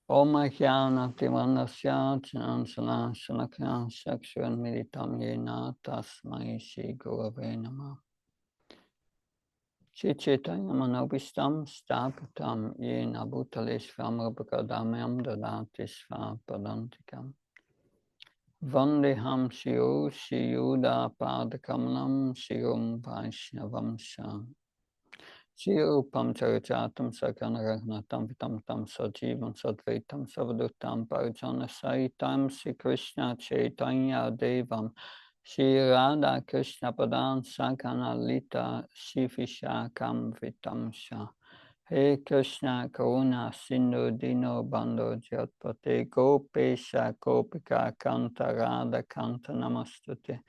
Om Jnana Timanasya Chanansana Shanakya Shakshan Militam Yena Tasmai Shri Gurave Namah. Chaitanya Manobhistam Stapitam Yena Bhutaleshvam Rabhakadamyam Dadati Svapadantikam. Vandeham Shiyo Shiyuda Padakamanam Shiyum Vaishnavam Sham. Shirupam Charichatam Sakanaragnatam Vitam Tam Sajivam Sadvaitam Savadutam Parjana Saitam Sri Krishna Chaitanya Devam Shri Radha Krishna Padan Sakanalita Shivishakam Vitam Sha. He Krishna Karuna Sindhu Dino Bando Jatpate Gopesha Gopika Kanta Radha Kanta Namastute.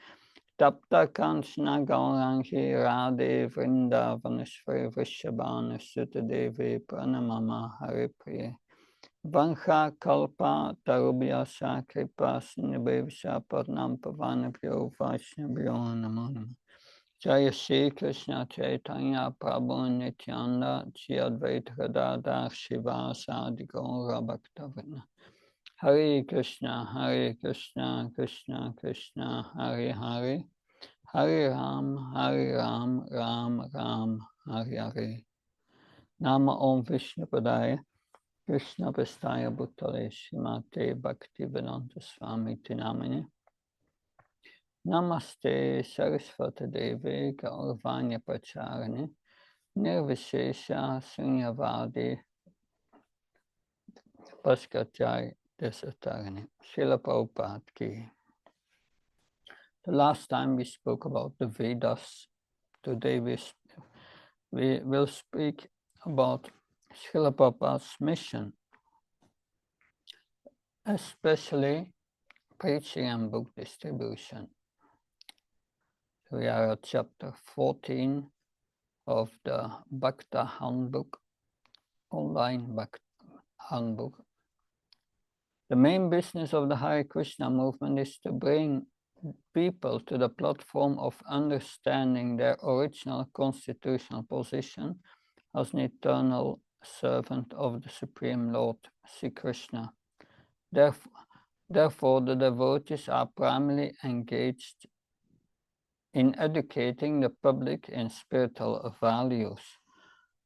Tapta Kanchana Gaurangi Radhe Vrindavaneshwari Vrishabhana Sutta Devi Pranamama Haripriye. Vancha Kalpa Tarubhya Kripa Sindhubhya Padnam Pavanabhyo Vaishnavyo Namo Namo. Jaya Shri Krishna Chaitanya Prabhu Nityananda Shri Advaita Gadadhar Shiva Sadi Gaura Bhakta. Hare Krishna, Krishna Krishna, Hare Hare, Hare Ram, Ram Ram, Hare Hare. Nama Om Vishnu Padaya, Krishna Prestaya Bhutale, Srimate Bhaktivedanta Swami Tinamini. Namaste Saraswati Devi Gauravanya Pacharani, Nirvishesha Sunyavadi Paskachai Desatarani. Srila Prabhupada Ki. The last time we spoke about the Vedas. Today we will speak about Srila Prabhupada's mission, especially preaching and book distribution. We are at chapter 14 of the Bhakta handbook, online Bhakta handbook. The main business of the Hare Krishna movement is to bring people to the platform of understanding their original constitutional position as an eternal servant of the Supreme Lord, Sri Krishna. Therefore, the devotees are primarily engaged in educating the public in spiritual values.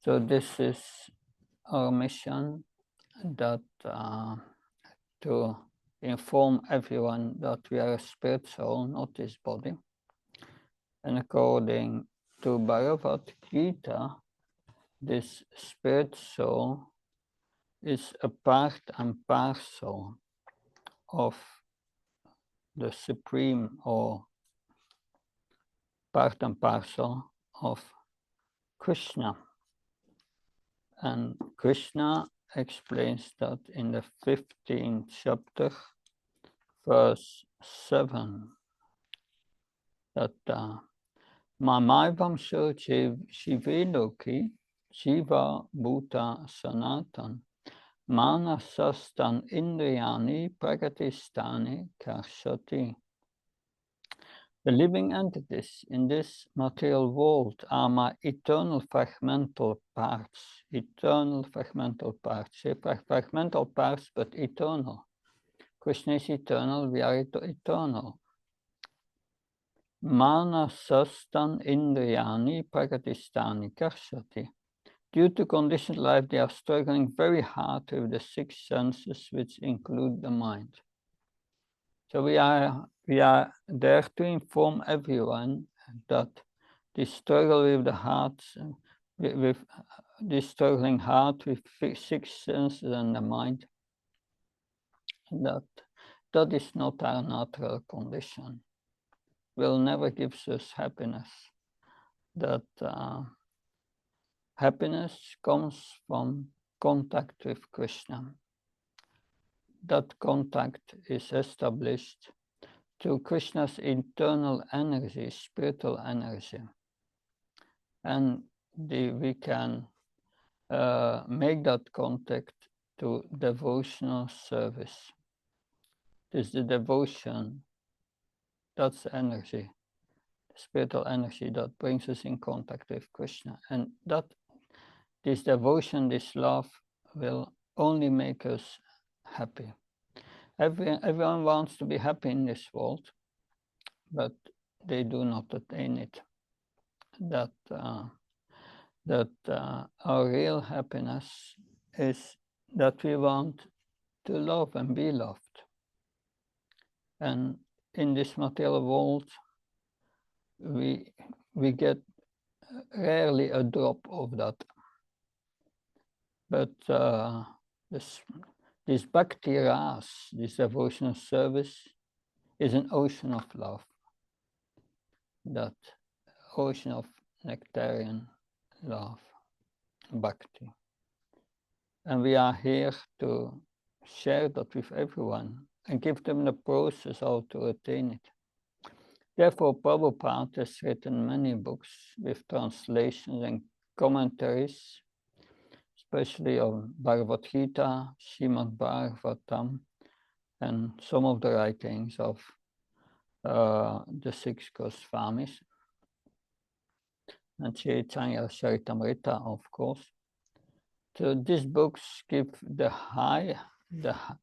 So this is our mission, that to inform everyone that we are a spirit soul, not this body. And according to Bhagavad Gita, this spirit soul is a part and parcel of the Supreme, or part and parcel of Krishna. And Krishna explains that in the 15th chapter, verse 7, that Mamaivam Shiveloki Shiva Bhuta Sanatan Manasastan Indriyani Pragatistani Karshati. The living entities in this material world are my eternal fragmental parts. Eternal fragmental parts. Fragmental parts, but eternal. Krishna is eternal, we are eternal. Manasastan Indriyani Pragatistani Karshati. Due to conditioned life, they are struggling very hard with the six senses, which include the mind. So we are there to inform everyone that the struggle with the heart, with this struggling heart with six senses and the mind, that is not our natural condition. Will never gives us happiness. That happiness comes from contact with Krishna. That contact is established through Krishna's internal energy, spiritual energy. And we can make that contact to devotional service. This is the devotion, that's the energy, the spiritual energy that brings us in contact with Krishna. And that this devotion, this love will only make us happy. Everyone wants to be happy in this world, but they do not attain it. That our real happiness is that we want to love and be loved. And in this material world, we get rarely a drop of that. But this bhakti ras, this devotional service, is an ocean of love. That ocean of nectarian love, bhakti. And we are here to share that with everyone and give them the process how to attain it. Therefore, Prabhupada has written many books with translations and commentaries, especially on Bhagavad Gita, Srimad Bhagavatam, and some of the writings of the 6 Goswamis, and Chaitanya Charitamrita, of course. So these books give the highest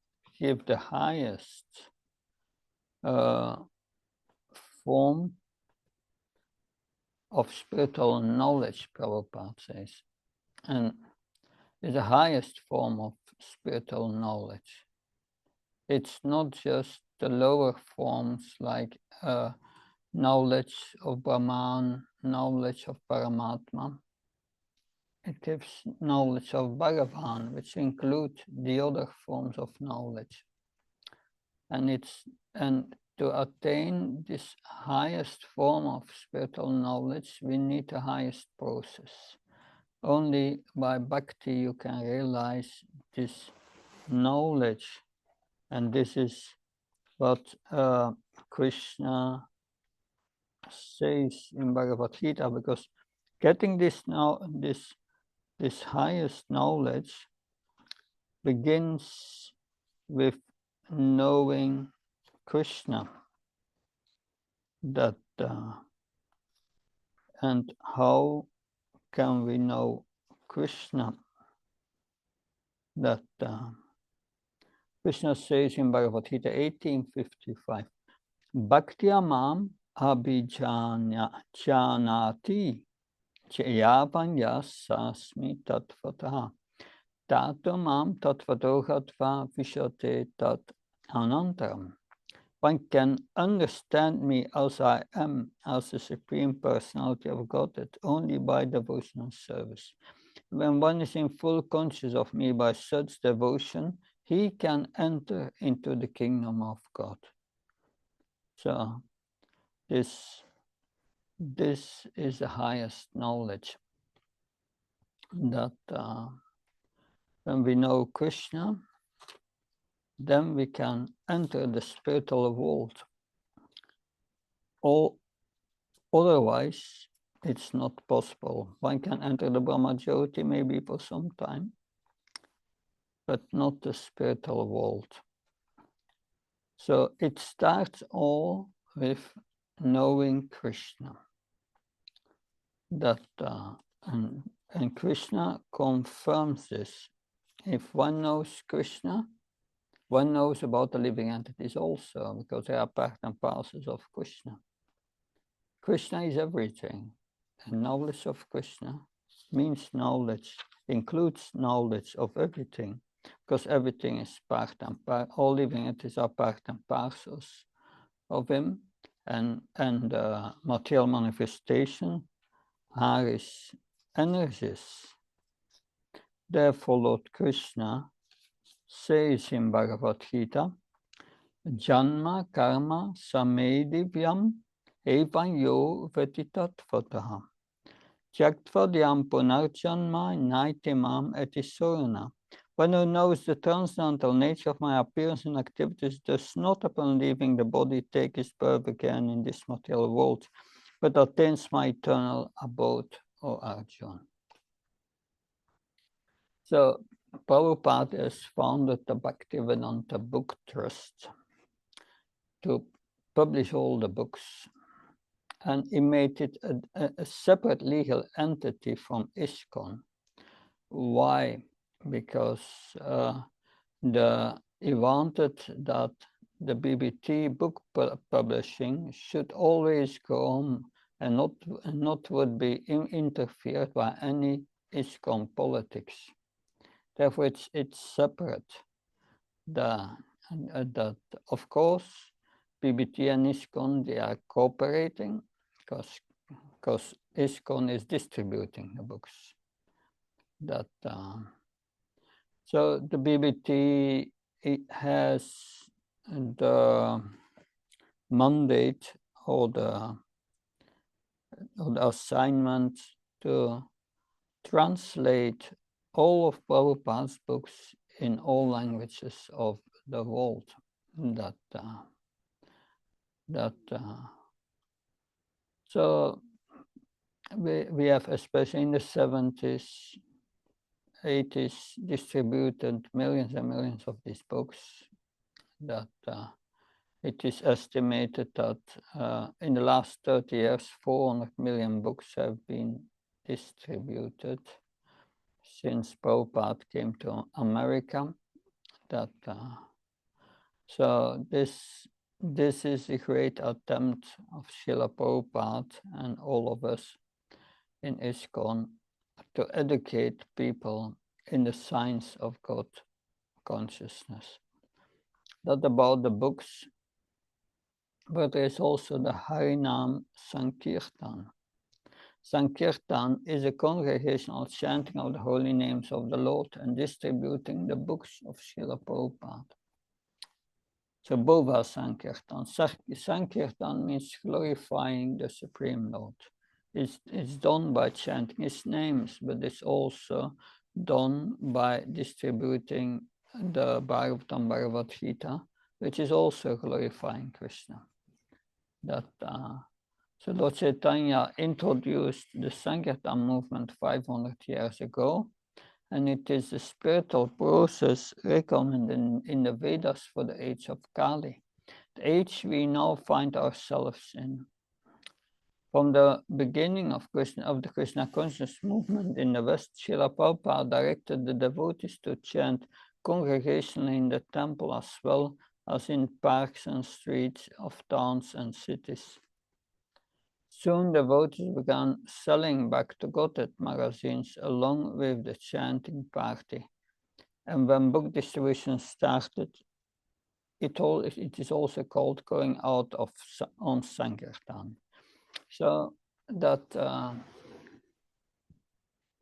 form of spiritual knowledge, Prabhupada says, and is the highest form of spiritual knowledge. It's not just the lower forms like knowledge of Brahman, knowledge of Paramatma. It gives knowledge of Bhagavan, which include the other forms of knowledge. And to attain this highest form of spiritual knowledge, we need the highest process. Only by bhakti you can realize this knowledge. And this is what Krishna says in Bhagavad Gita, because getting this highest knowledge begins with knowing Krishna. And how can we know Krishna? That Krishna says in Bhagavad Gita 18:55, Bhaktya mam abhijanati chayavanya sasmi tattvataha tato mam tattvatohatva vishate tat anantaram. One can understand me as I am, as the Supreme Personality of Godhead, only by devotional service. When one is in full conscious of me by such devotion, he can enter into the kingdom of God. So this is the highest knowledge, that when we know Krishna, then we can enter the spiritual world. Otherwise, it's not possible. One can enter the Brahma Jyoti maybe for some time, but not the spiritual world. So it starts all with knowing Krishna. That and Krishna confirms this. If one knows Krishna, one knows about the living entities also, because they are part and parcels of Krishna. Krishna is everything, and knowledge of Krishna means knowledge, includes knowledge of everything, because everything is part and all living entities are part and parcels of him, and material manifestation are his energies. Therefore, Lord Krishna says in Bhagavad Gita, Janma karma samedivyam evanyo vetitattvataha Jaktvadhyam punarjanma naitimam etisorana. One who knows the transcendental nature of my appearance and activities does not, upon leaving the body, take his birth again in this material world, but attains my eternal abode, O Arjuna. So, Prabhupada has founded the Bhaktivedanta Book Trust to publish all the books, and he made it a separate legal entity from ISKCON. Why? Because the he wanted that the BBT book publishing should always go on and not would be interfered by any ISKCON politics. Therefore, it's separate. That of course BBT and ISKCON, they are cooperating because ISKCON is distributing the books. So the BBT, it has the mandate or the assignment to translate all of Prabhupada's books in all languages of the world. So we have, especially in the 70s, 80s, distributed millions and millions of these books. It is estimated that in the last 30 years, 400 million books have been distributed since Prabhupada came to America. So this is a great attempt of Srila Prabhupada and all of us in ISKCON to educate people in the science of God consciousness. That about the books, but there is also the Harinam Sankirtan. Sankirtan is a congregational chanting of the holy names of the Lord and distributing the books of Srila Prabhupada. So both are Sankirtan. Sankirtan means glorifying the Supreme Lord. It's done by chanting his names, but it's also done by distributing the Bhagavatam Bhagavad Gita, which is also glorifying Krishna. So Lord Chaitanya introduced the Sankirtan movement 500 years ago, and it is a spiritual process recommended in the Vedas for the age of Kali, the age we now find ourselves in. From the beginning of the Krishna conscious movement in the West, Srila Prabhupada directed the devotees to chant congregationally in the temple as well as in parks and streets of towns and cities. Soon devotees began selling Bhakta magazines along with the chanting party. And when book distribution started, it is also called going out on Sankirtan. So that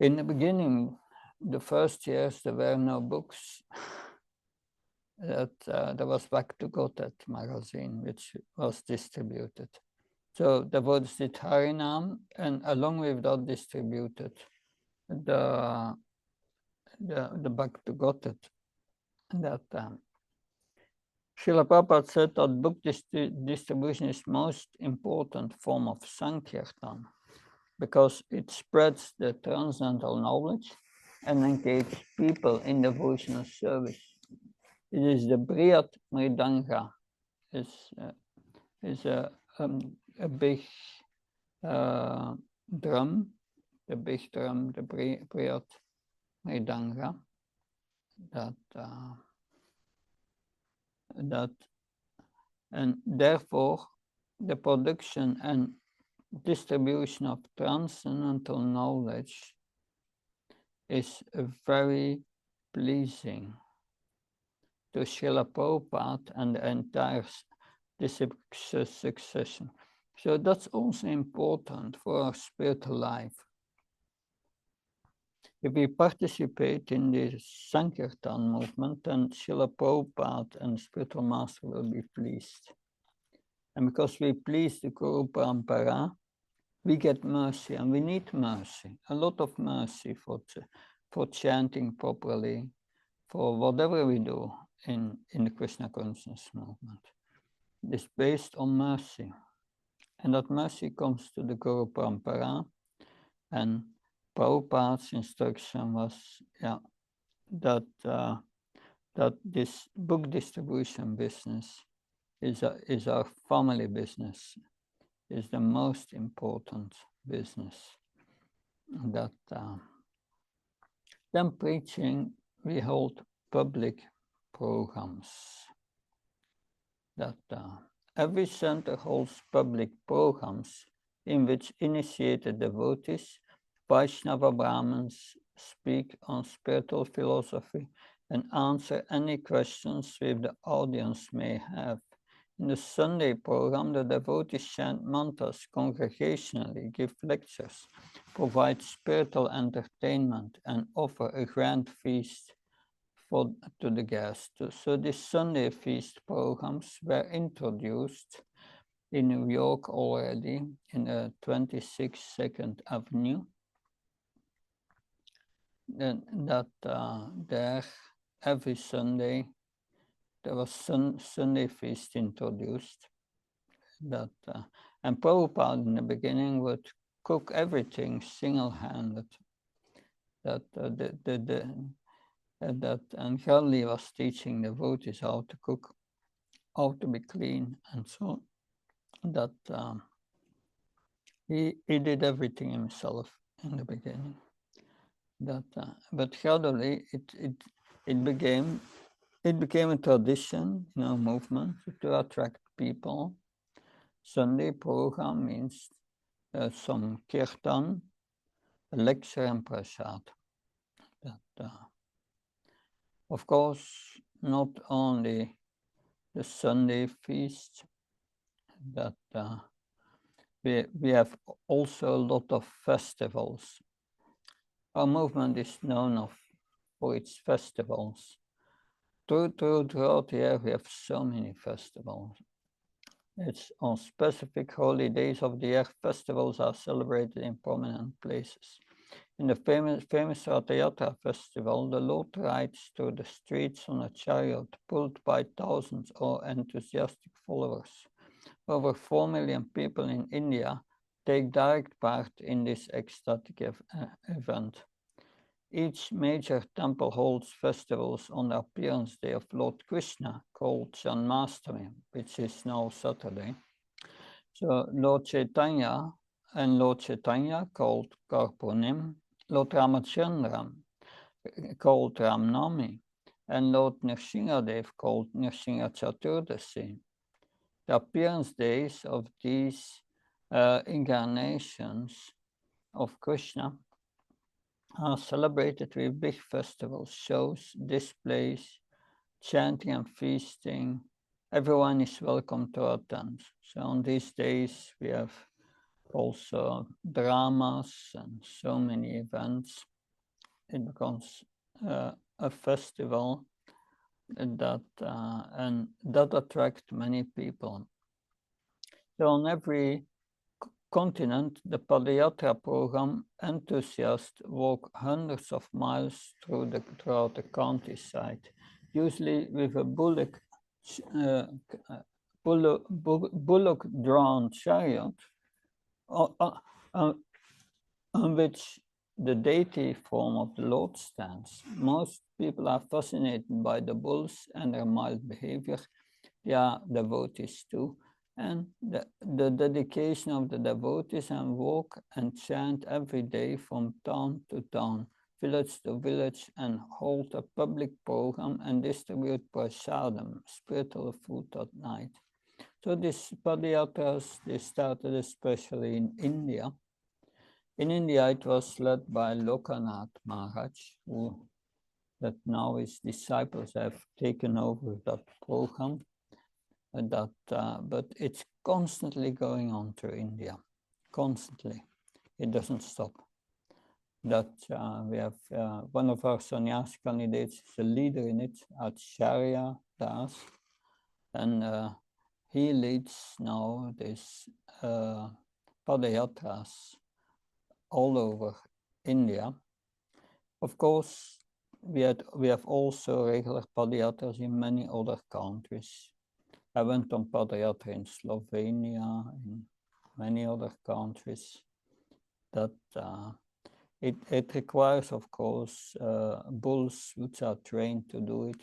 in the beginning, the first years, there were no books. There was Bhakta magazine, which was distributed. So devotees did Harinam, and along with that distributed the Bhakta that Srila Prabhupada said that book distribution is most important form of Sankirtan because it spreads the transcendental knowledge and engages people in devotional service. It is the Briyat Mridanga, is a big drum, the Briyat Mridanga, and therefore the production and distribution of transcendental knowledge is very pleasing to Srila Prabhupada and the entire succession. So that's also important for our spiritual life. If we participate in the Sankirtan movement, then Srila Prabhupada and Spiritual Master will be pleased. And because we please the Guru Parampara, we get mercy, and we need mercy, a lot of mercy for chanting properly, for whatever we do in the Krishna consciousness movement. It's based on mercy. And that mercy comes to the Guru Parampara, and Prabhupada's instruction was that this book distribution business is our family business, is the most important business. Then preaching, we hold public programs. That every center holds public programs in which initiated devotees, Vaishnava Brahmins, speak on spiritual philosophy and answer any questions which the audience may have. In the Sunday program, the devotees chant mantras congregationally, give lectures, provide spiritual entertainment, and offer a grand feast to the guests. So these Sunday feast programs were introduced in New York already in the 26th 2nd Avenue. Then there every Sunday there was Sunday feast introduced. And Prabhupada in the beginning would cook everything single-handed. And Gandhi was teaching the devotees how to cook, how to be clean, and so that he did everything himself in the beginning. But gradually it became a tradition, movement to attract people. Sunday program means some kirtan, a lecture, and prasad. Of course, not only the Sunday feast, that we have also a lot of festivals. Our movement is known for its festivals. Throughout the year, we have so many festivals. It's on specific holy days of the year, festivals are celebrated in prominent places. In the famous Rath Yatra festival, the Lord rides through the streets on a chariot pulled by thousands of enthusiastic followers. Over 4 million people in India take direct part in this ecstatic event. Each major temple holds festivals on the appearance day of Lord Krishna, called Janmashtami, which is now Saturday. So Lord Chaitanya, called Karpunim, Lord Ramachandra, called Ramnami, and Lord Nrsimhadev, called Nrsimha Chaturdasi. The appearance days of these incarnations of Krishna are celebrated with big festivals, shows, displays, chanting and feasting. Everyone is welcome to attend. So on these days we have also dramas and so many events. It becomes a festival that attracts many people. So on every continent, the Padayatra program enthusiasts walk hundreds of miles throughout the countryside, usually with a bullock-drawn chariot on which the deity form of the Lord stands. Most people are fascinated by the bulls and their mild behavior. They are devotees too. And the dedication of the devotees and walk and chant every day from town to town, village to village, and hold a public program and distribute prasadam, spiritual food at night. So these padayatras, they started especially in India. In India, it was led by Lokanath Maharaj, that now his disciples have taken over that program. But it's constantly going on through India, constantly. It doesn't stop. We have one of our sannyas candidates is a leader in it, Acharya Das, and he leads now this padayatras all over India. Of course, we have also regular padayatras in many other countries. I went on Padayatra in Slovenia, in many other countries. That it requires, of course, bulls which are trained to do it.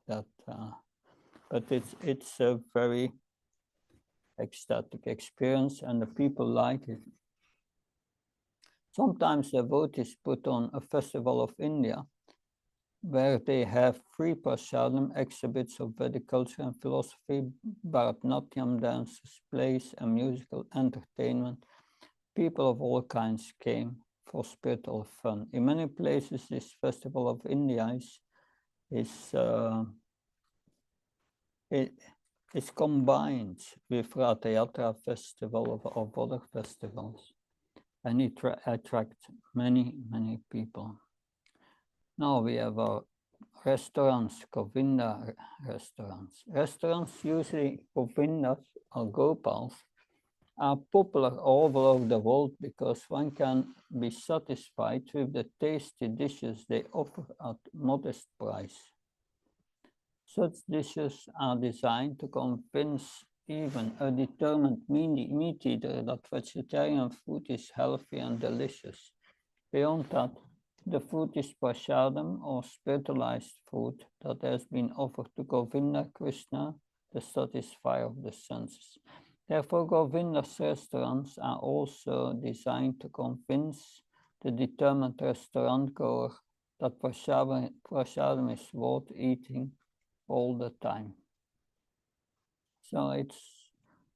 But it's a very ecstatic experience, and the people like it. Sometimes devotees put on a festival of India, where they have free prasadam, exhibits of Vedic culture and philosophy, Bharatanatyam dances, plays, and musical entertainment. People of all kinds came for spiritual fun. In many places, this festival of India is combined with Ratha Yatra festival of other festivals, and it attracts many people. Now we have our restaurants, Govinda restaurants. Restaurants, usually Govindas or Gopals, are popular all over the world because one can be satisfied with the tasty dishes they offer at modest price. Such dishes are designed to convince even a determined meat eater that vegetarian food is healthy and delicious. Beyond that, the food is prasadam or spiritualized food that has been offered to Govinda Krishna, the satisfier of the senses. Therefore, Govinda's restaurants are also designed to convince the determined restaurant goer that prasadam is worth eating all the time. So it's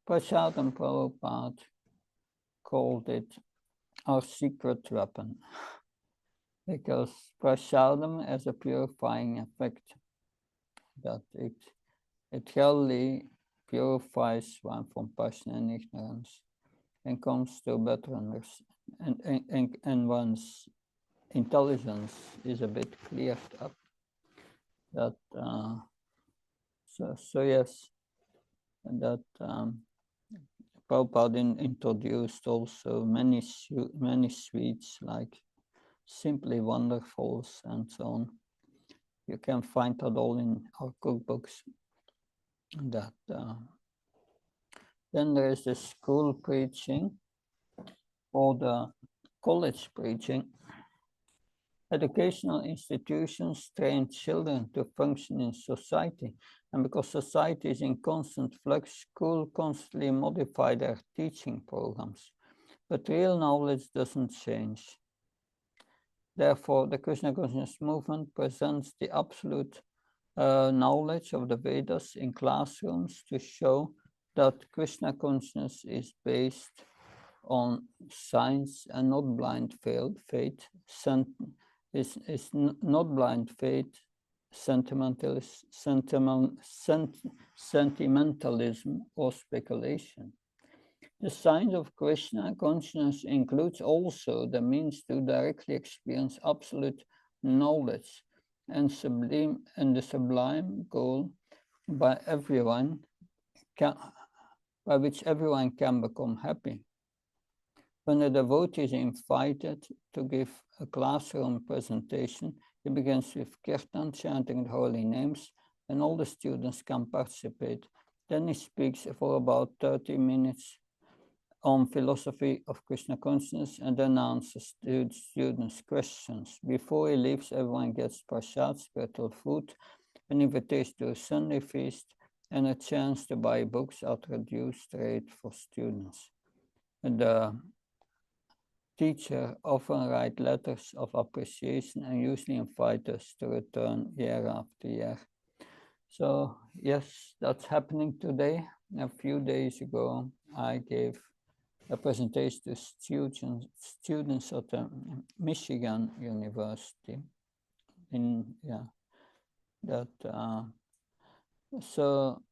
prasadam. Prabhupada called it our secret weapon, because prasadam has a purifying effect, that it really purifies one from passion and ignorance and comes to better understanding, and one's intelligence is a bit cleared up. That so yes, that Prabhupada introduced also many sweets like Simply Wonderfuls and so on. You can find that all in our cookbooks. That then there is the school preaching or the college preaching. Educational institutions train children to function in society, and because society is in constant flux, schools constantly modify their teaching programs. But real knowledge doesn't change. Therefore, the Krishna consciousness movement presents the absolute knowledge of the Vedas in classrooms to show that Krishna consciousness is based on science and not blind faith. Is not blind faith, sentimentalism, or speculation. The science of Krishna consciousness includes also the means to directly experience absolute knowledge and the sublime goal by which everyone can become happy. When the devotee is invited to give a classroom presentation, he begins with kirtan, chanting the holy names, and all the students can participate. Then he speaks for about 30 minutes on philosophy of Krishna consciousness and then answers students' questions. Before he leaves, everyone gets prasad, spiritual food, an invitation to a Sunday feast, and a chance to buy books at reduced rate for students. And the teacher often writes letters of appreciation and usually invite us to return year after year. So yes, that's happening today. A few days ago, I gave a presentation to students at the Michigan University. So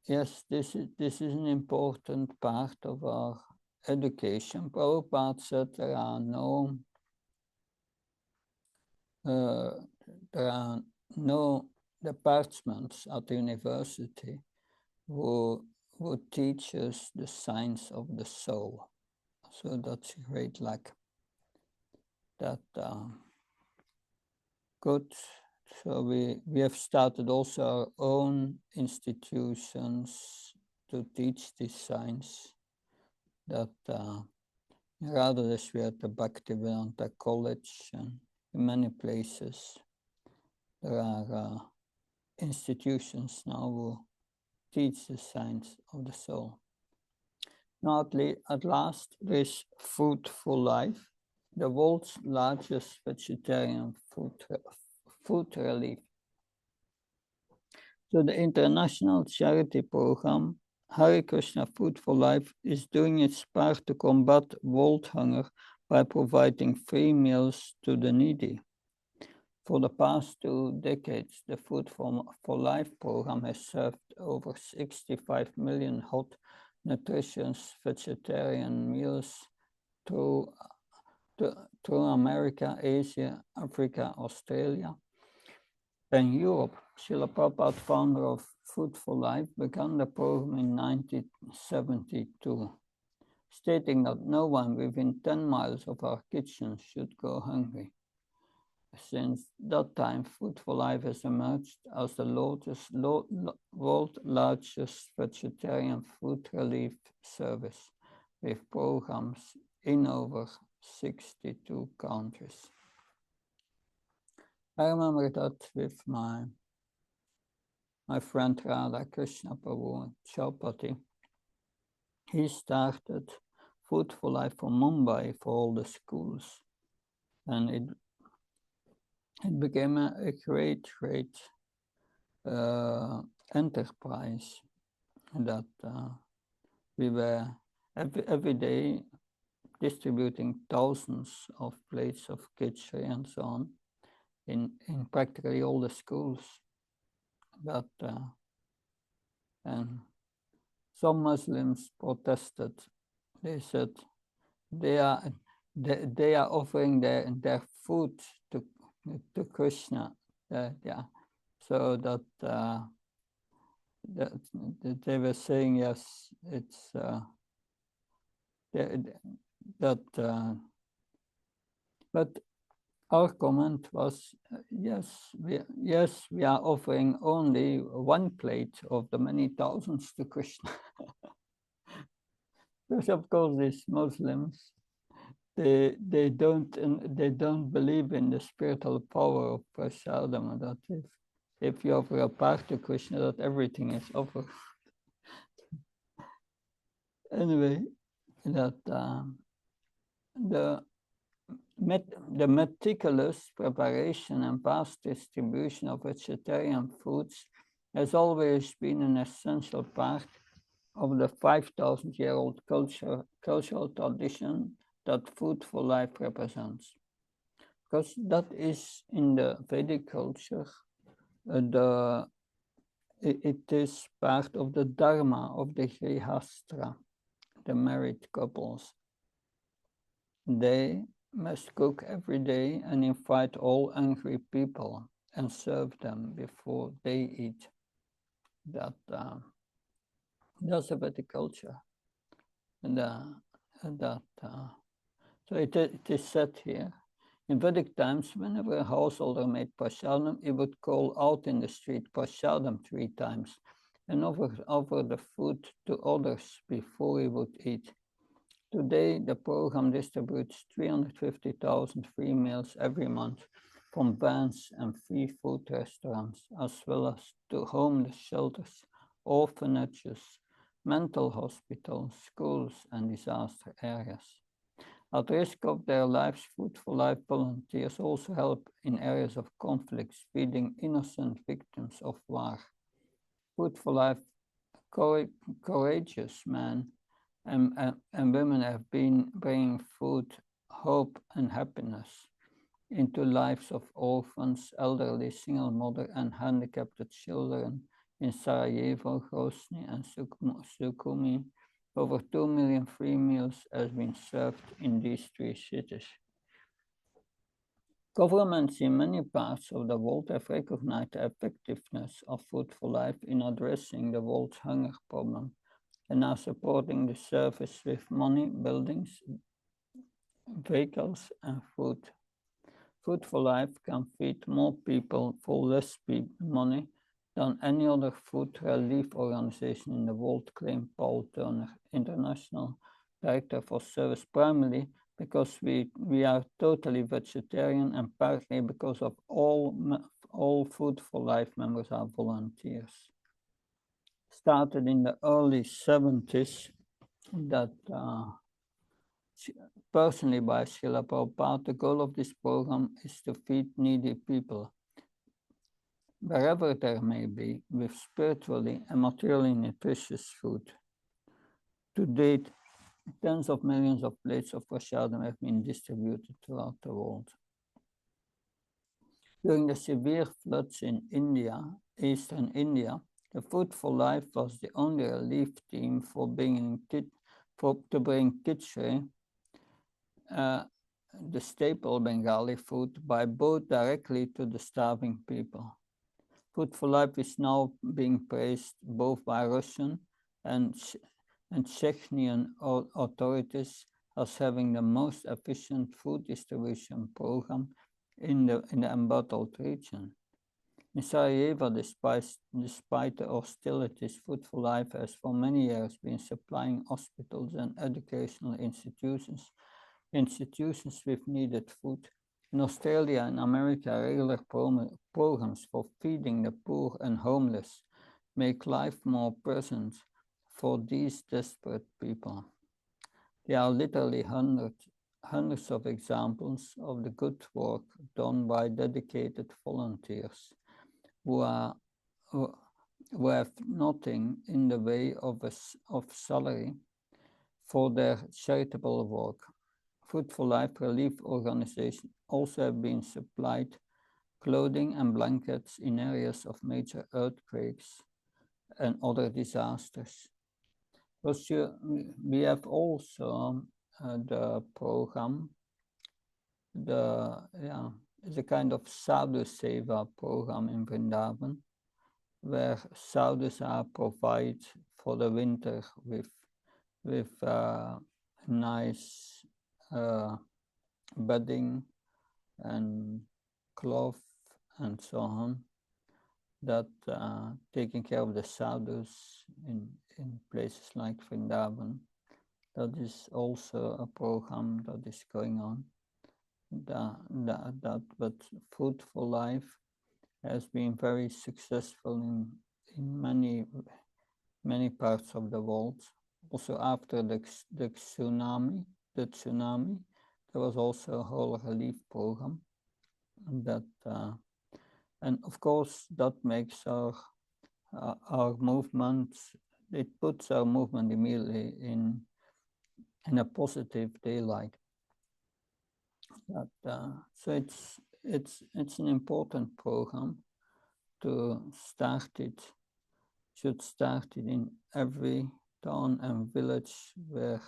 yes, this is an important part of our education. Prabhupada said there are no departments at the university who teach us the science of the soul. So that's great, like that. Good. So we have started also our own institutions to teach this science. That rather as we at the Bhaktivedanta College and in many places, there are institutions now who teach the science of the soul. Now at last, there is Food for Life, the world's largest vegetarian food food relief. So the international charity program Hare Krishna Food for Life is doing its part to combat world hunger by providing free meals to the needy. For the past 2 decades, the Food for Life program has served over 65 million hot, nutritious vegetarian meals through America, Asia, Africa, Australia, and Europe. Srila Prabhupada, founder of Food for Life, began the program in 1972, stating that no one within 10 miles of our kitchen should go hungry. Since that time, Food for Life has emerged as the world's largest vegetarian food relief service, with programs in over 62 countries. I remember that with my friend Radha Krishna Prabhu Chowpatty. He started Food for Life for Mumbai for all the schools, and it became a great enterprise that we were every day distributing thousands of plates of khichdi and so on in practically all the schools. But and some Muslims protested. They said they are offering their food to Krishna. So that they were saying yes, it's but our comment was yes, we are offering only one plate of the many thousands to Krishna. Because of course these Muslims, they don't believe in the spiritual power of prasadam, that if you offer a part to Krishna, that everything is offered. Anyway, that the meticulous preparation and vast distribution of vegetarian foods has always been an essential part of the 5,000-year-old cultural tradition that Food for Life represents. Because that is in the Vedic culture, it is part of the dharma of the grihastra, the married couples. They must cook every day and invite all hungry people and serve them before they eat. That's a Vedic culture. So it is said here, in Vedic times, whenever a householder made prasadam, he would call out in the street prasadam 3 times and offer the food to others before he would eat. Today, the program distributes 350,000 free meals every month from vans and free food restaurants, as well as to homeless shelters, orphanages, mental hospitals, schools, and disaster areas. At risk of their lives, Food for Life volunteers also help in areas of conflicts, feeding innocent victims of war. Food for Life courageous men and women have been bringing food, hope, and happiness into lives of orphans, elderly, single mother, and handicapped children in Sarajevo, Grozny, and Sukhumi. Over 2 million free meals have been served in these 3 cities. Governments in many parts of the world have recognized the effectiveness of Food for Life in addressing the world's hunger problem and are supporting the service with money, buildings, vehicles, and food. Food for Life can feed more people for less money than any other food relief organization in the world, claimed Paul Turner, International Director for Service, primarily because we are totally vegetarian and partly because of all Food for Life members are volunteers. Started in the early 70s, that personally by Srila Prabhupada, the goal of this program is to feed needy people. wherever there may be, with spiritually and materially nutritious food. To date, tens of millions of plates of prasadam have been distributed throughout the world. During the severe floods in India, eastern India, the Food for Life was the only relief team to bring khichdi, the staple Bengali food, by boat directly to the starving people. Food for Life is now being praised both by Russian and Chechenian authorities as having the most efficient food distribution program in the embattled region. In Sarajevo, despite the hostilities, Food for Life has for many years been supplying hospitals and educational institutions with needed food. In Australia and America, regular programs for feeding the poor and homeless make life more pleasant for these desperate people. There are literally hundreds of examples of the good work done by dedicated volunteers who have nothing in the way of salary for their charitable work. Food for Life relief organizations also have been supplied clothing and blankets in areas of major earthquakes and other disasters. We have also the program, it's a kind of sadhu seva program in Vrindavan, where sadhus are provided for the winter with nice bedding and cloth and so on, that taking care of the sadhus in places like Vrindavan. That is also a program that is going on. But Food for Life has been very successful in many parts of the world. Also, after the tsunami, there was also a whole relief program that, and of course, that makes our movement. It puts our movement immediately in a positive daylight. So it's an important program to start it. Should start it in every town and village where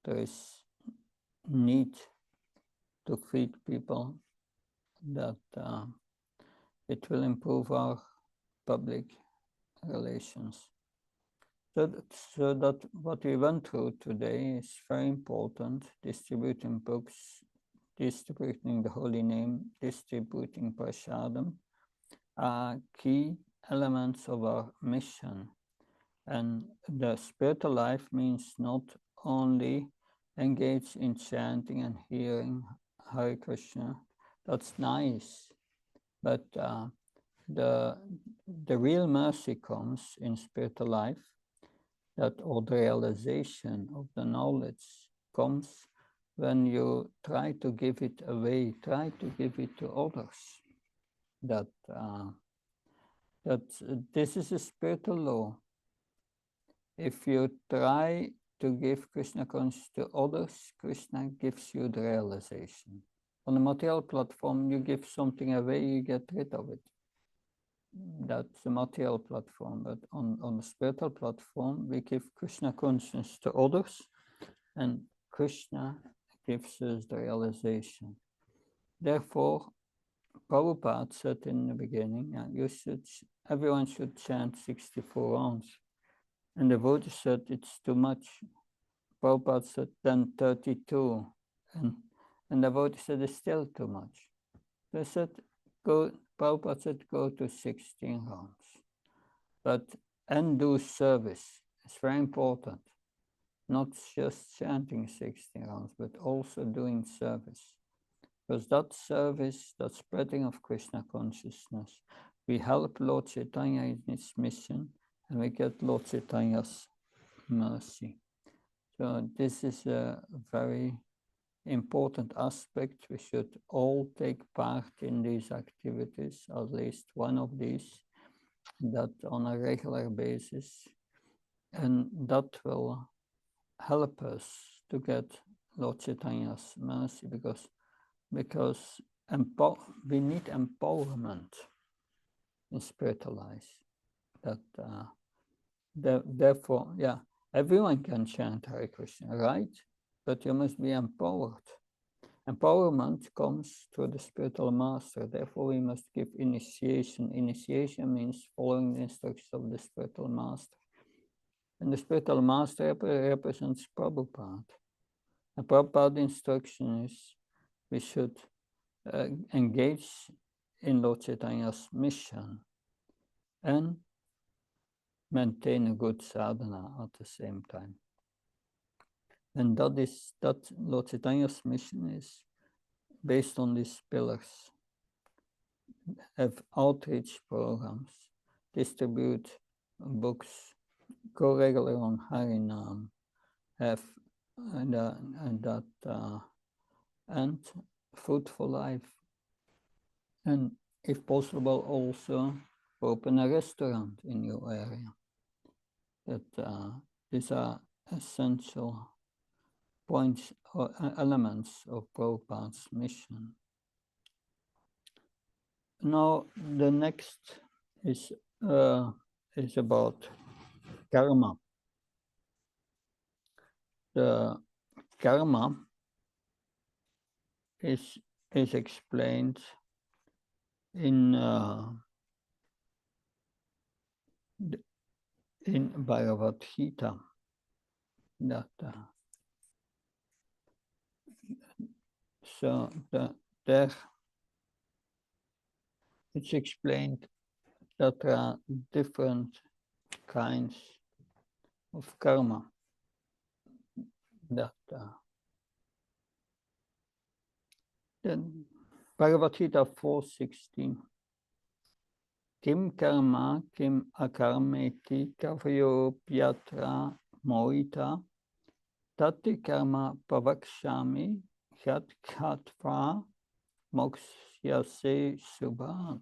there is need to feed people. That it will improve our public relations. So that what we went through today is very important. Distributing books, distributing the holy name, distributing prasadam are key elements of our mission. And the spiritual life means not only engage in chanting and hearing Hare Krishna. That's nice, but the real mercy comes in spiritual life, or the realization of the knowledge comes when you try to give it away, try to give it to others. That this is a spiritual law. If you try to give Krishna consciousness to others, Krishna gives you the realization. On the material platform, you give something away, you get rid of it. That's the material platform. But on the spiritual platform, we give Krishna consciousness to others, and Krishna gives us the realization. Therefore, Prabhupada said in the beginning, everyone should chant 64 rounds. And the devotees said it's too much. Prabhupada said then 32. And the devotee said it's still too much. They said, Prabhupada said go to 16 rounds. And do service. It's very important. Not just chanting 16 rounds, but also doing service. Because that service, that spreading of Krishna consciousness, we help Lord Chaitanya in his mission, and we get Lord Chaitanya's mercy. So this is a very important aspect. We should all take part in these activities, at least one of these, that on a regular basis, and that will help us to get Lord Chaitanya's mercy, because we need empowerment in spiritual life. Therefore, yeah, everyone can chant Hare Krishna, right? But you must be empowered. Empowerment comes through the spiritual master. Therefore, we must give initiation. Initiation means following the instructions of the spiritual master. And the spiritual master represents Prabhupada. And Prabhupada's instruction is we should engage in Lord Chaitanya's mission and maintain a good sadhana at the same time. And that Lord Chaitanya's mission is based on these pillars. Have outreach programs, distribute books, go regular on Harinam, have and fruitful life, and if possible also open a restaurant in your area. That these are essential points or elements of Prabhupada's mission. Now the next is about karma. The karma is explained in Bhagavad Gita, that there it's explained that there are different kinds of karma. That then Bhagavad Gita 4:16. Kim karma, kim akarmeti, kavyopyatra moita, tati karma pavakshami, yat khatva moksyase subhat.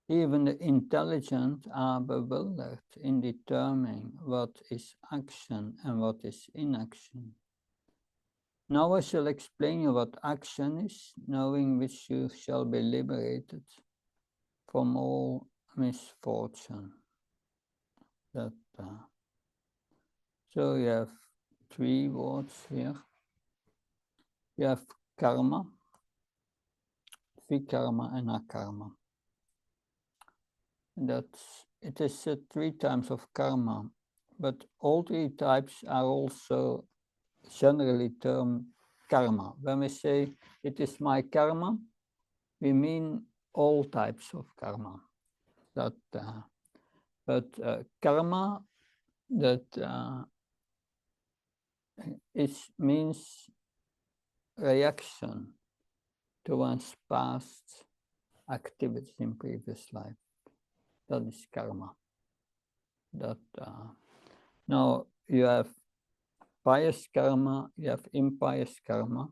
Even the intelligent are bewildered in determining what is action and what is inaction. Now I shall explain you what action is, knowing which you shall be liberated from all misfortune. So you have three words here. You have karma, vikarma, and akarma. It is three types of karma, but all three types are also generally termed karma. When we say it is my karma, we mean all types of karma. But karma means reaction to one's past activities in previous life. That is karma. Now you have pious karma, you have impious karma,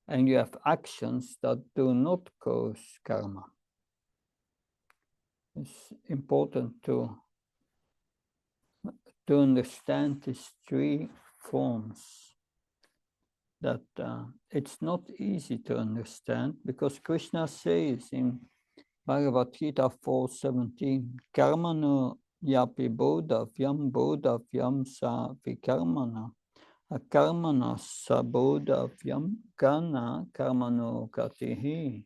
and you have actions that do not cause karma. It's important to understand these three forms. That it's not easy to understand, because Krishna says in Bhagavad Gita 4:17, karmano yapi bodhavyam sa vikarmana, akarmana sa bodhavyam kana karmano gatihi.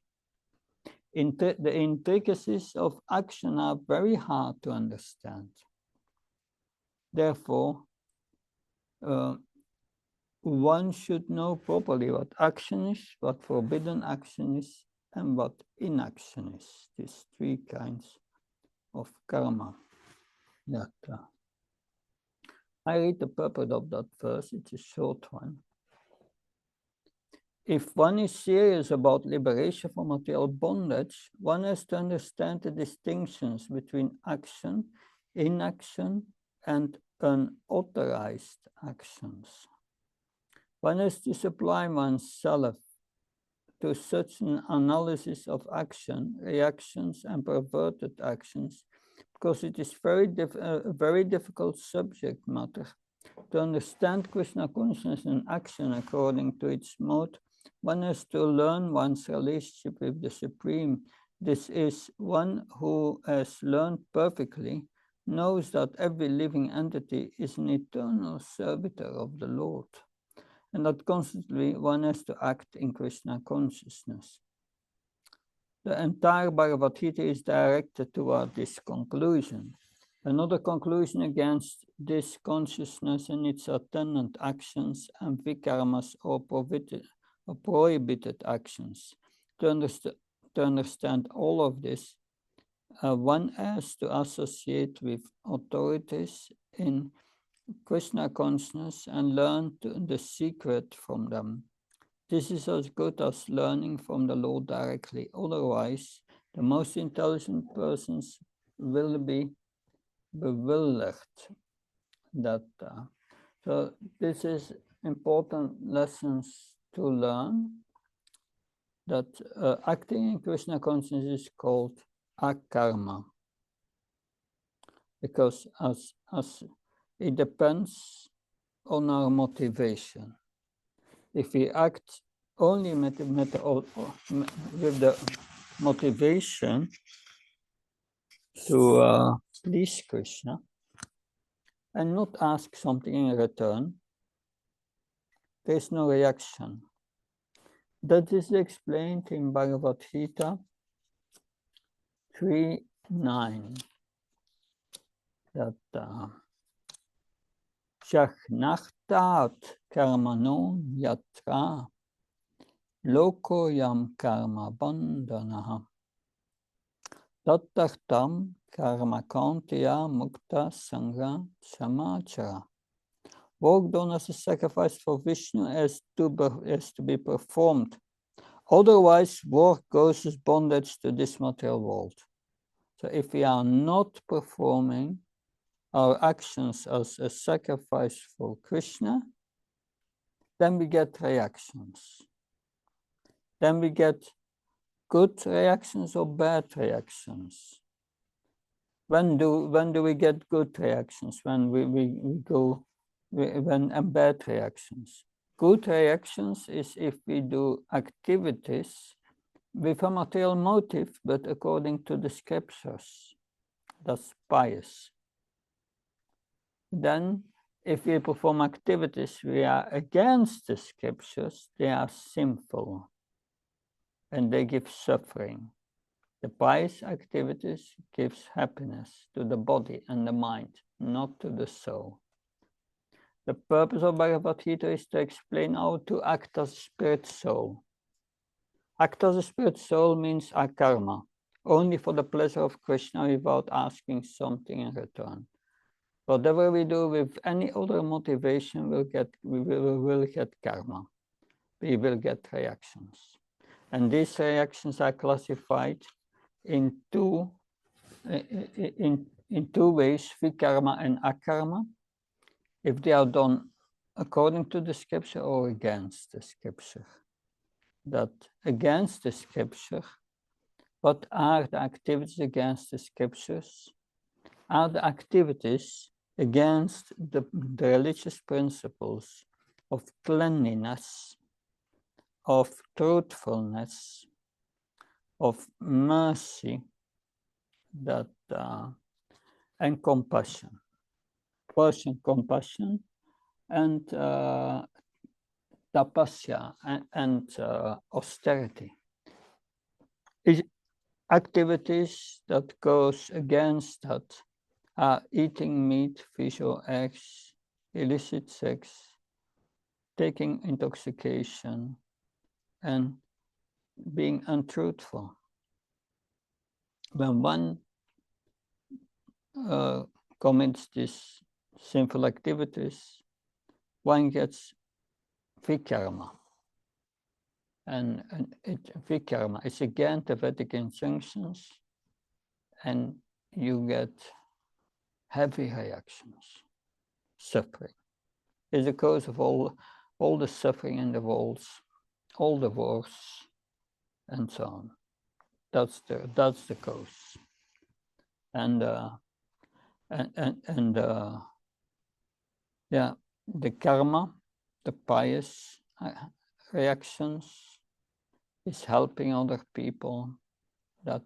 The intricacies of action are very hard to understand. Therefore, one should know properly what action is, what forbidden action is, and what inaction is. These three kinds of karma. I read the purport of that verse. It's a short one. If one is serious about liberation from material bondage, one has to understand the distinctions between action, inaction, and unauthorized actions. One has to supply oneself to such an analysis of action, reactions, and perverted actions, because it is a very difficult subject matter. To understand Krishna consciousness in action according to its mode, one has to learn one's relationship with the Supreme. This is one who has learned perfectly, knows that every living entity is an eternal servitor of the Lord, and that constantly one has to act in Krishna consciousness. The entire Bhagavad Gita is directed toward this conclusion. Another conclusion against this consciousness and its attendant actions and vikarmas or prohibited actions. To understand all of this, one has to associate with authorities in Krishna consciousness and learn the secret from them. This is as good as learning from the Lord directly. Otherwise, the most intelligent persons will be bewildered. So this is important lessons to learn, that acting in Krishna consciousness is called akarma, because as it depends on our motivation. If we act only with the motivation to please Krishna and not ask something in return, there is no reaction. That is explained in Bhagavad Gita 3:9. That Shachnachtat karmano yatra loko yam karma bandhanaha tattartam karma kantiya mukta sangha samachara. Work done as a sacrifice for Vishnu has to be performed. Otherwise, work goes as bondage to this material world. So if we are not performing our actions as a sacrifice for Krishna, then we get reactions. Then we get good reactions or bad reactions. When do we get good reactions? When and bad reactions. Good reactions is if we do activities with a material motive, but according to the scriptures. That's pious. Then, if we perform activities we are against the scriptures, they are sinful and they give suffering. The pious activities gives happiness to the body and the mind, not to the soul. The purpose of Bhagavad Gita is to explain how to act as a spirit soul. Act as a spirit soul means akarma, only for the pleasure of Krishna without asking something in return. Whatever we do with any other motivation, we will get karma. We will get reactions. And these reactions are classified in two ways, vikarma and akarma, if they are done according to the scripture or against the scripture. That against the scripture, what are the activities against the scriptures? Are the activities against the religious principles of cleanliness, of truthfulness, of mercy, and compassion. Compassion, and tapasya, and austerity. Activities that goes against that are eating meat, fish or eggs, illicit sex, taking intoxication, and being untruthful. When one commits these sinful activities, one gets vikarma. And vikarma is again the Vedic injunctions, and you get heavy reactions, suffering. It's the cause of all all the suffering in the world, all the wars, and so on. That's the cause. And yeah, the karma, the pious reactions, is helping other people. That,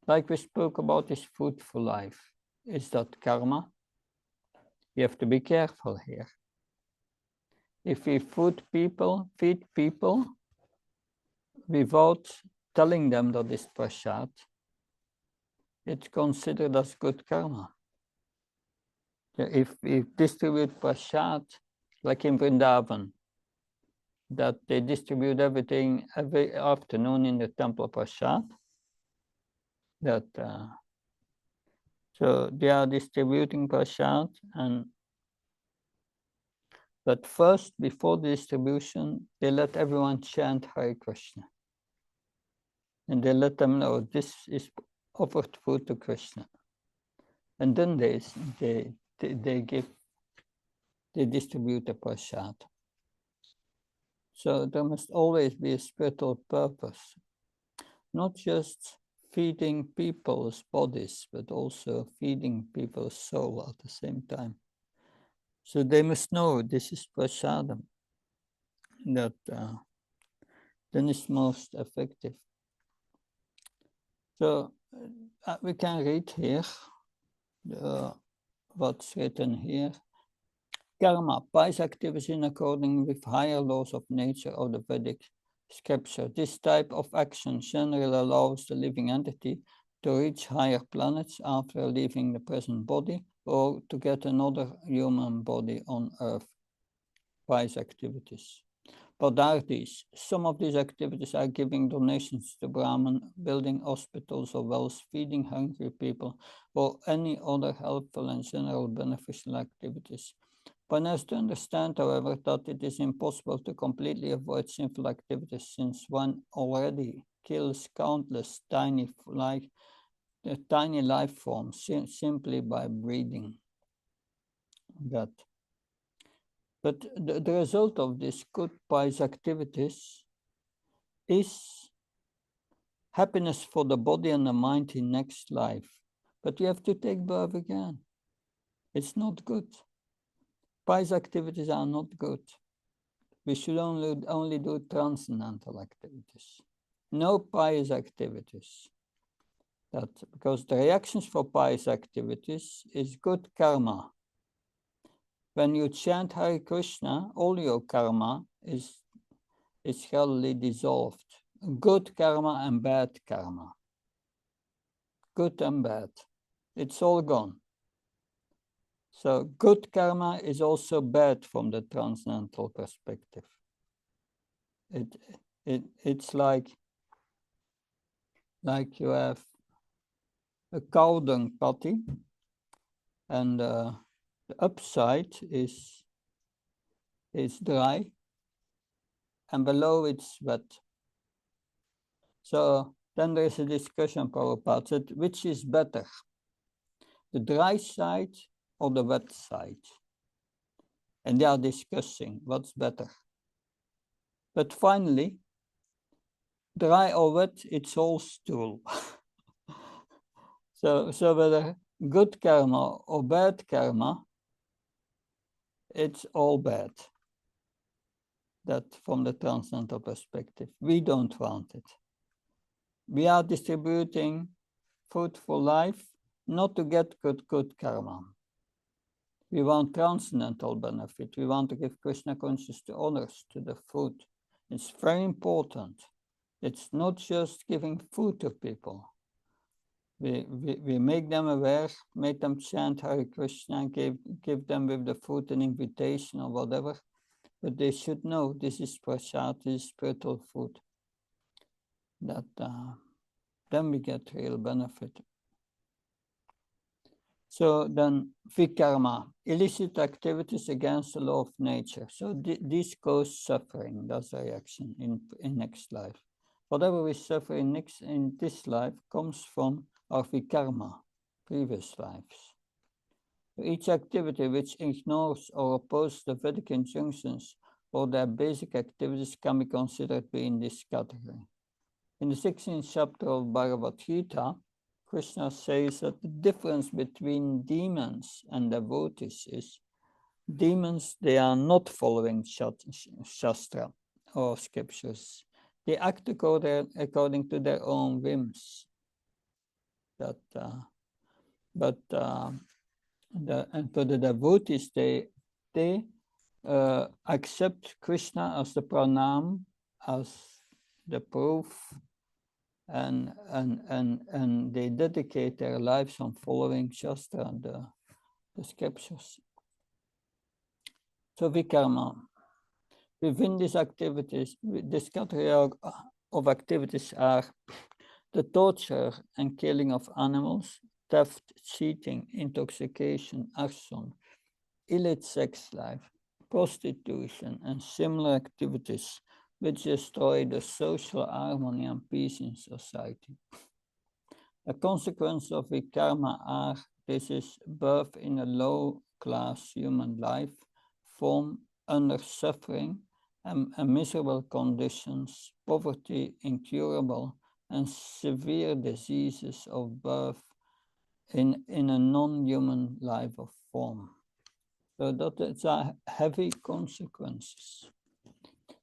like we spoke about, is food for life. Is that karma? You have to be careful here. If we feed people without telling them that it's prasad, it's considered as good karma. If we distribute prasad, like in Vrindavan, that they distribute everything every afternoon in the temple prasad, that so they are distributing prasad, but first, before the distribution, they let everyone chant Hare Krishna. And they let them know this is offered food to Krishna. And then they distribute the prasad. So there must always be a spiritual purpose, not just feeding people's bodies, but also feeding people's soul at the same time. So they must know this is prasadam, that then is most effective. So we can read here what's written here. Karma, pious activity in accordance with higher laws of nature of the Vedic scripture. This type of action generally allows the living entity to reach higher planets after leaving the present body, or to get another human body on Earth. Pious activities. What are these? Some of these activities are giving donations to Brahman, building hospitals or wells, feeding hungry people, or any other helpful and general beneficial activities. One has to understand, however, that it is impossible to completely avoid sinful activities, since one already kills countless tiny life forms simply by breathing. But the result of these good pious activities is happiness for the body and the mind in next life. But you have to take birth again. It's not good. Pious activities are not good. We should only do transcendental activities. No pious activities. Because the reactions for pious activities is good karma. When you chant Hare Krishna, all your karma is gradually dissolved. Good karma and bad karma. Good and bad. It's all gone. So good karma is also bad from the transcendental perspective. It's like you have a cow dung patty, and the upside is dry, and below it's wet. So then there is a discussion, Prabhupada said, which is better, the dry side or the wet side? And they are discussing what's better. But finally, dry or wet, it's all stool. So whether good karma or bad karma, it's all bad. That from the transcendental perspective, we don't want it. We are distributing food for life, not to get good karma. We want transcendental benefit. We want to give Krishna consciousness to others, to the food. It's very important. It's not just giving food to people. We make them aware, make them chant Hare Krishna, give them with the food an invitation or whatever. But they should know this is prasad, this is spiritual food. That then we get real benefit. So then, vikarma, illicit activities against the law of nature. So this cause suffering, that's a reaction in next life. Whatever we suffer in this life comes from our vikarma, previous lives. Each activity which ignores or opposes the Vedic injunctions or their basic activities can be considered to be in this category. In the 16th chapter of Bhagavad Gita, Krishna says that the difference between demons and devotees is demons, they are not following Shastra or scriptures. They act according to their own whims. And for the devotees, they accept Krishna as the pranam, as the proof, and they dedicate their lives on following Shastra and the scriptures. So vikarma. Within these activities, this category of activities are the torture and killing of animals, theft, cheating, intoxication, arson, illicit sex life, prostitution, and similar activities which destroy the social harmony and peace in society. A consequence of vikarma are this is birth in a low-class human life, form under suffering and miserable conditions, poverty, incurable, and severe diseases of birth in a non-human life of form. So that are heavy consequences.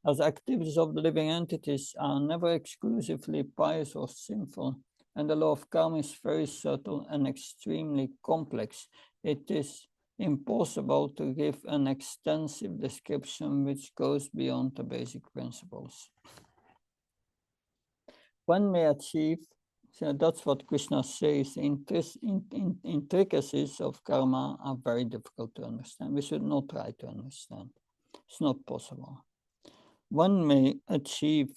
As activities of the living entities are never exclusively pious or sinful, and the law of karma is very subtle and extremely complex, it is impossible to give an extensive description which goes beyond the basic principles. One may achieve, so that's what Krishna says, intricacies of karma are very difficult to understand. We should not try to understand. It's not possible. One may achieve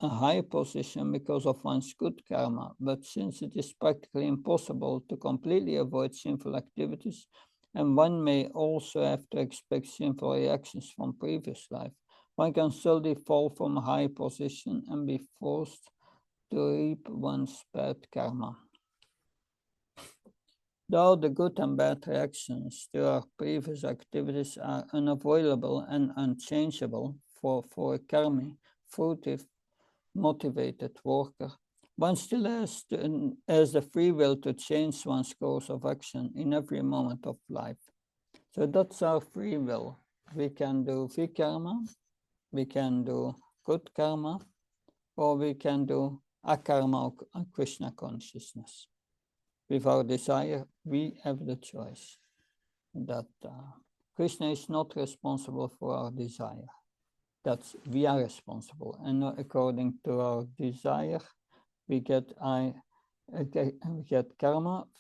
a higher position because of one's good karma, but since it is practically impossible to completely avoid sinful activities, and one may also have to expect sinful reactions from previous life, one can slowly fall from a high position and be forced to reap one's bad karma. Though the good and bad reactions to our previous activities are unavoidable and unchangeable for a karmi, fruitive, motivated worker, one still has the free will to change one's course of action in every moment of life. So that's our free will. We can do vikarma, we can do good karma, or we can do akarma or Krishna consciousness. With our desire, we have the choice that Krishna is not responsible for our desire. That's we are responsible, and according to our desire, we get karma,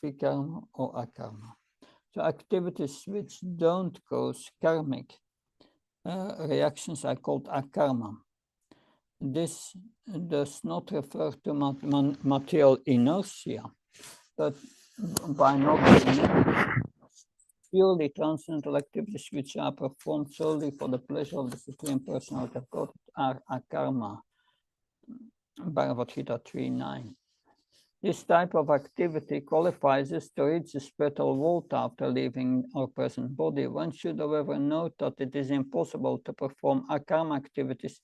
vikarma, or akarma. So activities which don't cause karmic reactions are called akarma. This does not refer to material inertia, but by not being purely transcendental activities which are performed solely for the pleasure of the Supreme Personality of God are akarma. Bhagavad Gita 3.9. This type of activity qualifies us to reach the spiritual world after leaving our present body. One should, however, note that it is impossible to perform akarma activities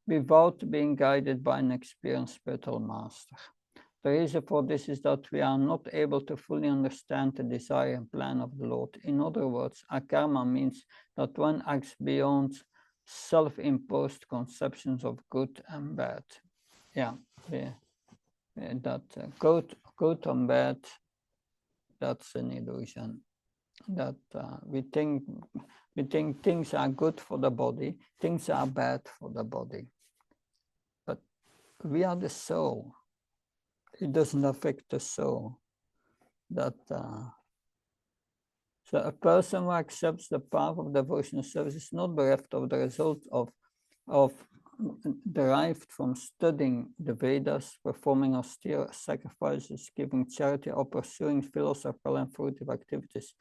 without being guided by an experienced spiritual master. The reason for this is that we are not able to fully understand the desire and plan of the Lord. In other words, akarma means that one acts beyond self-imposed conceptions of good and bad. That good and bad, that's an illusion. That we think things are good for the body, things are bad for the body. But we are the soul. It doesn't affect the soul. So a person who accepts the path of devotional service is not bereft of the result of derived from studying the Vedas, performing austere sacrifices, giving charity, or pursuing philosophical and fruitive activities.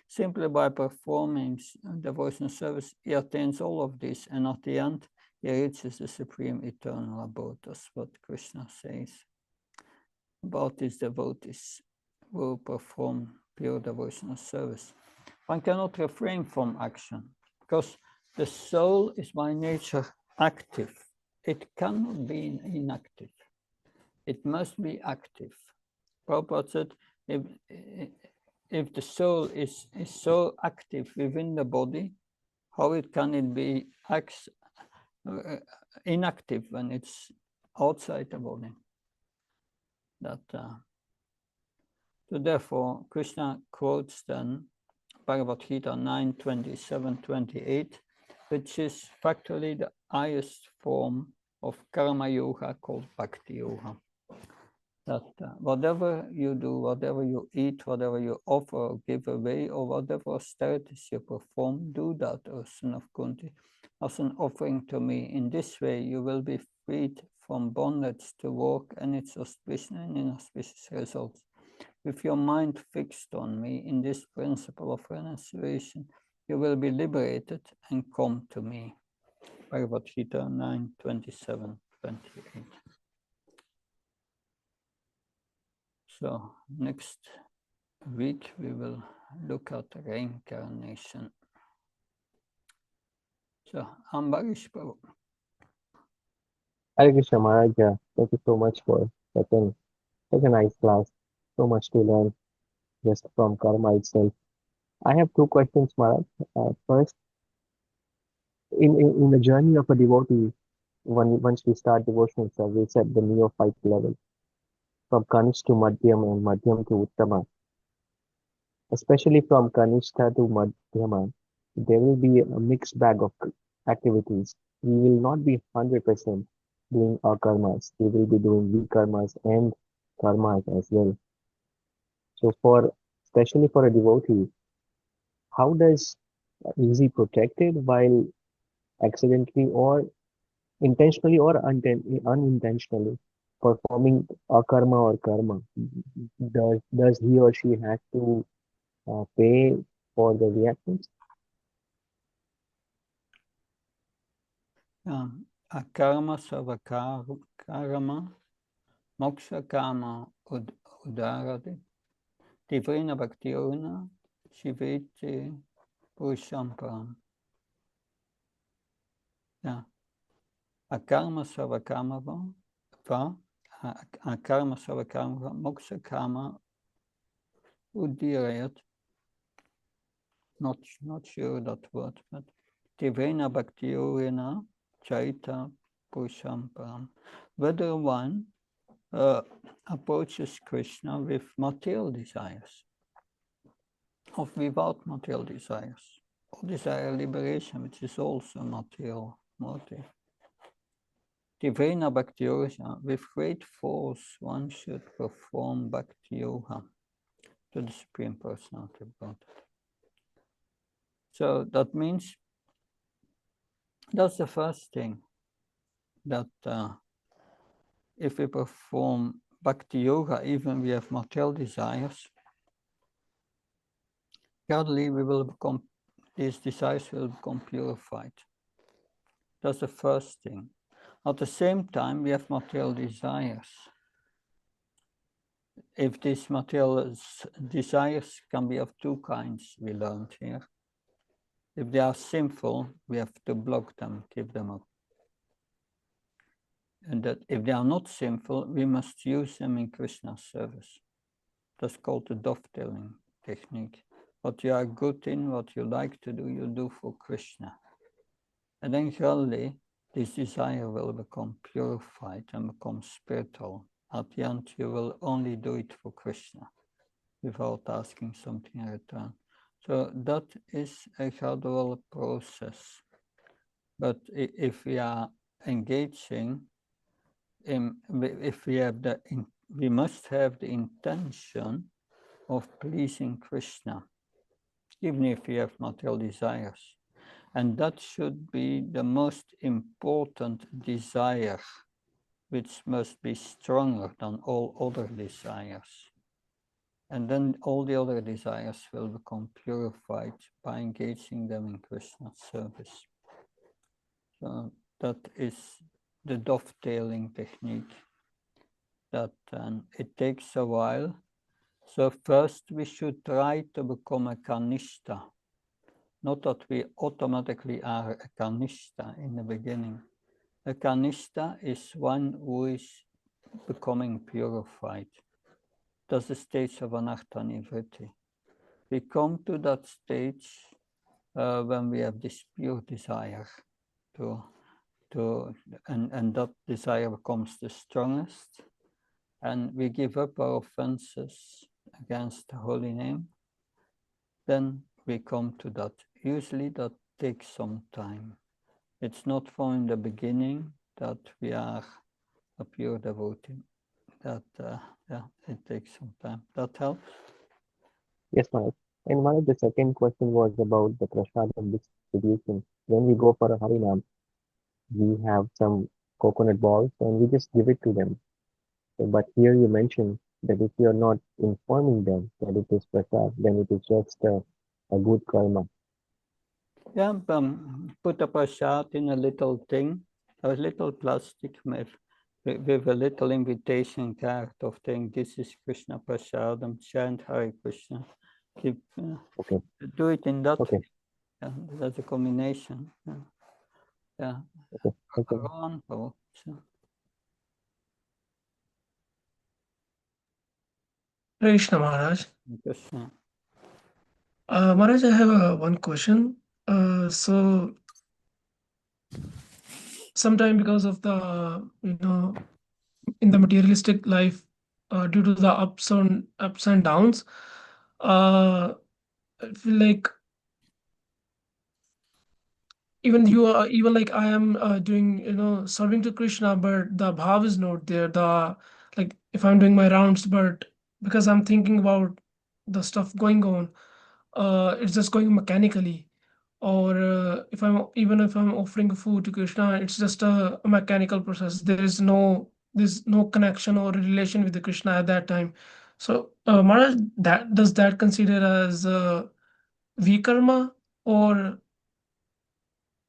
Simply by performing devotional service, he attains all of this, and at the end, he reaches the supreme eternal abode. That's what Krishna says about his devotees who perform pure devotional service. One cannot refrain from action, because The soul is by nature active. It cannot be inactive. It must be active. Prabhupada said, if the soul is so active within the body, how can it be inactive when it's outside the body? So therefore, Krishna quotes then Bhagavad Gita 9:27-28, which is factually the highest form of karma yoga called bhakti yoga. That whatever you do, whatever you eat, whatever you offer or give away, or whatever austerities you perform, do that, O son of Kunti, as an offering to me. In this way, you will be freed from bondage to work and its auspicious and inauspicious results. With your mind fixed on me in this principle of renunciation, you will be liberated and come to me. Bhagavad Gita 9:27-28. So next week we will look at reincarnation. So Ambarish Prabhu. Hare Krishna Maharaj, thank you so much for such a nice class. So much to learn just from karma itself. I have two questions, Maharaj. First, in the journey of a devotee, once we start devotional service at the neophyte level, from Kanishta to Madhyam and Madhyam to Uttama, especially from Kanishta to Madhyama, there will be a mixed bag of activities. We will not be 100% doing our karmas. We will be doing vikarmas and karmas as well. So especially for a devotee, how does is he protected while accidentally or intentionally or unintentionally performing a karma or karma? Does he or she have to pay for the reactions? Akarma savakarma moksha kama udarati tivrina bhaktiona shivete purushamparam. Yeah. Akarma savakarma va akarma savakarma moksha kama udirayat. Not sure that word, but Tivrena Bhaktiyorena Chaita Purushamparam. Whether one approaches Krishna with material desires or without material desires, or desire liberation, which is also material motive. Tivrena Bhaktiyorena, with great force, one should perform Bhakti Yoga to the Supreme Personality of Godhead. So that means that's the first thing, that if we perform Bhakti Yoga, even we have material desires, gradually these desires will become purified. That's the first thing. At the same time, we have material desires. If these material desires can be of two kinds, we learned here. If they are sinful, we have to block them, give them up. And that if they are not sinful, we must use them in Krishna's service. That's called the dovetailing technique. What you are good in, what you like to do, you do for Krishna. And then gradually, this desire will become purified and become spiritual. At the end, you will only do it for Krishna without asking something in return. So that is a gradual process. But if we are engaging, if we must have the intention of pleasing Krishna, even if we have material desires. And that should be the most important desire, which must be stronger than all other desires. And then all the other desires will become purified by engaging them in Krishna's service. So that is the dovetailing technique. That it takes a while. So first we should try to become a Kanishta. not that we automatically are a Kanishta in the beginning. A Kanishta is one who is becoming purified. That's the stage of Anartha-nivritti. We come to that stage when we have this pure desire and that desire becomes the strongest, and we give up our offenses against the holy name, then we come to that. Usually that takes some time. It's not from the beginning that we are a pure devotee. That it takes some time. That helps. Yes, Maharaj. And Maharaj, the second question was about the prasadam distribution. When we go for a Harinam, we have some coconut balls and we just give it to them. But here you mentioned that if you are not informing them that it is prasad, then it is just a good karma. Yeah, put a prasad in a little thing, a little plastic with a little invitation card of saying, this is Krishna prasadam, chant Hare Krishna. Keep, Okay. do it in that. Okay. Yeah, that's a combination. Yeah. Okay. Okay. Krishna Maharaj. Krishna. Maharaj, I have one question. So sometime because of the in the materialistic life, due to the ups and downs, I feel like even like I am doing serving to Krishna, but the bhav is not there. The like if I'm doing my rounds, but because I'm thinking about the stuff going on, it's just going mechanically. Or if I'm offering food to Krishna, it's just a mechanical process. There's no connection or relation with the Krishna at that time. So Maharaj, that does that consider as vikarma, or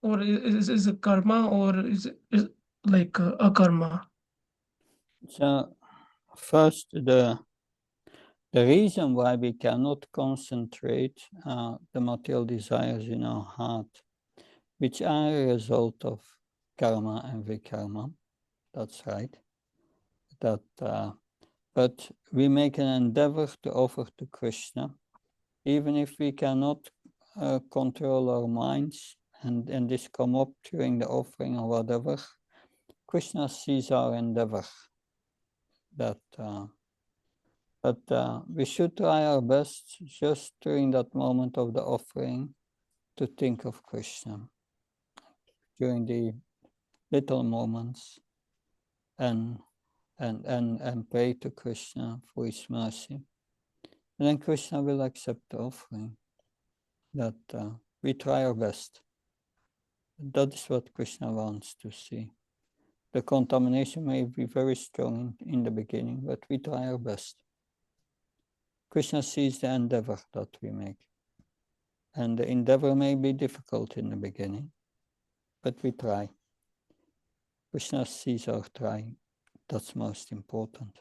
is it karma, or is like a karma? So first, the reason why we cannot concentrate the material desires in our heart, which are a result of karma and vikarma, that's right. But we make an endeavor to offer to Krishna, even if we cannot control our minds and this come up during the offering or whatever. Krishna sees our endeavor. But we should try our best just during that moment of the offering to think of Krishna during the little moments and pray to Krishna for his mercy. And then Krishna will accept the offering. That we try our best. That is what Krishna wants to see. The contamination may be very strong in the beginning, but we try our best. Krishna sees the endeavor that we make. And the endeavor may be difficult in the beginning, but we try. Krishna sees our trying. That's most important.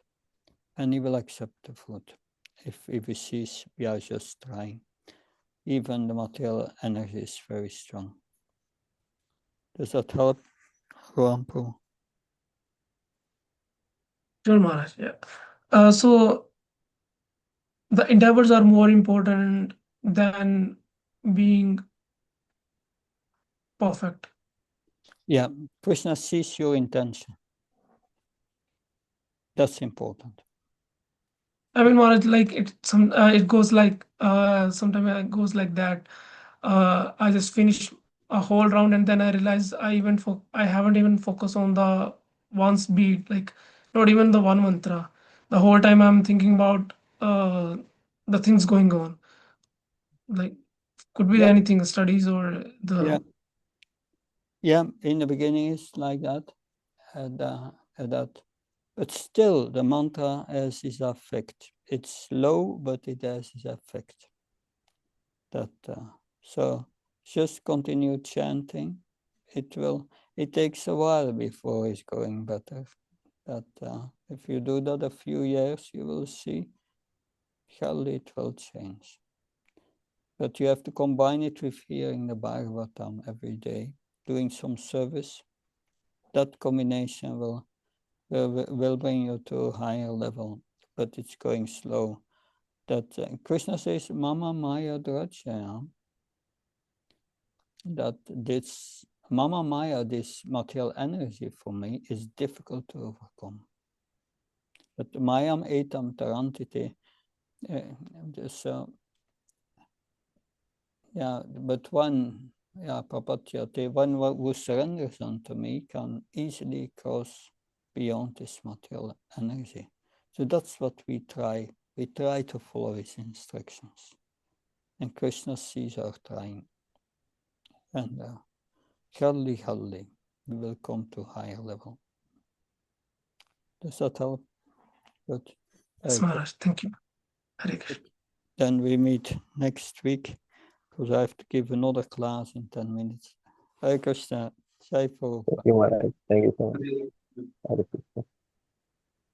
And he will accept the food if he sees we are just trying. Even the material energy is very strong. Does that help, Rampu? Sure, Maharaj. Yeah. So the endeavors are more important than being perfect. Yeah, Krishna sees your intention. That's important. I mean, Maharaj, like it goes like sometimes it goes like that. I just finish a whole round and then I realize I haven't even focused on the one's beat, like not even the one mantra. The whole time I'm thinking about the things going on. Like could be Yeah. anything, studies or the. Yeah, in the beginning it's like that, but still the mantra has its effect. It's slow, but it has its effect. So just continue chanting. It takes a while before it's going better. If you do that a few years, you will see surely it will change. But you have to combine it with hearing the Bhagavatam every day, doing some service. That combination will bring you to a higher level, but it's going slow. That Krishna says, Mama Maya Drajya, that this Mama Maya, this material energy for me, is difficult to overcome. But Mayam Etam Tarantite, but one, Prapatyate, one who surrenders unto me can easily cross beyond this material energy. So that's what we try. We try to follow his instructions. And Krishna sees our trying. And Halli, we will come to higher level. Does that help? Good. Yes, Maharaj. Thank you. Hare Krishna. Then we meet next week, because I have to give another class in 10 minutes. Hare Krishna. Jai Prabhupada. Thank you, Maharaj. Thank you so much. Hare Krishna.